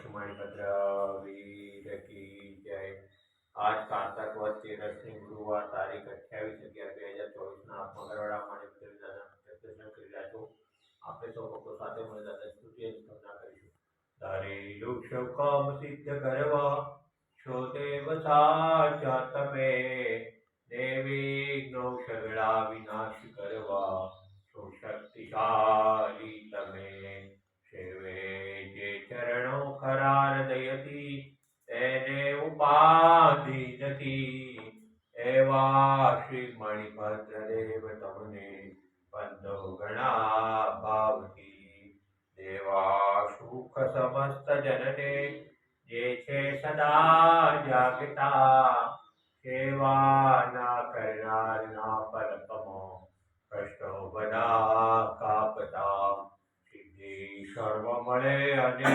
પક્ષમાણીપત્ર વીર કી જય। આજ કારતક વધ તેરસની ગુરુવાર તારીખ 28/11/2024 મંગળવારના માણિપત્ર દાદાના દર્શન કરી રહ્યા છો। આપણે સૌ ભક્તો સાથે મળી દાદા સ્તુતિ સ્તવના કરીશું। તારી વૃક્ષ કામ સિદ્ધ કરવા છો દેવ સાચા તમે, દેવી સગળા વિનાશ કરવા છો શક્તિશાળી તમે। સેવે જે ચરણો ખરા હૃદયથી તેને ઉપાધિ નથી, એવા શ્રી મણિભદ્ર દેવ તમને બંધો ઘણા ભાવથી। દેવા સુખ સમસ્ત જનને જે છે સદા જાગતા, સેવા ના કરનાર ના પલકમો કષ્ટો બધા કાપતા। સિદ્ધિ સર્વ મળે અને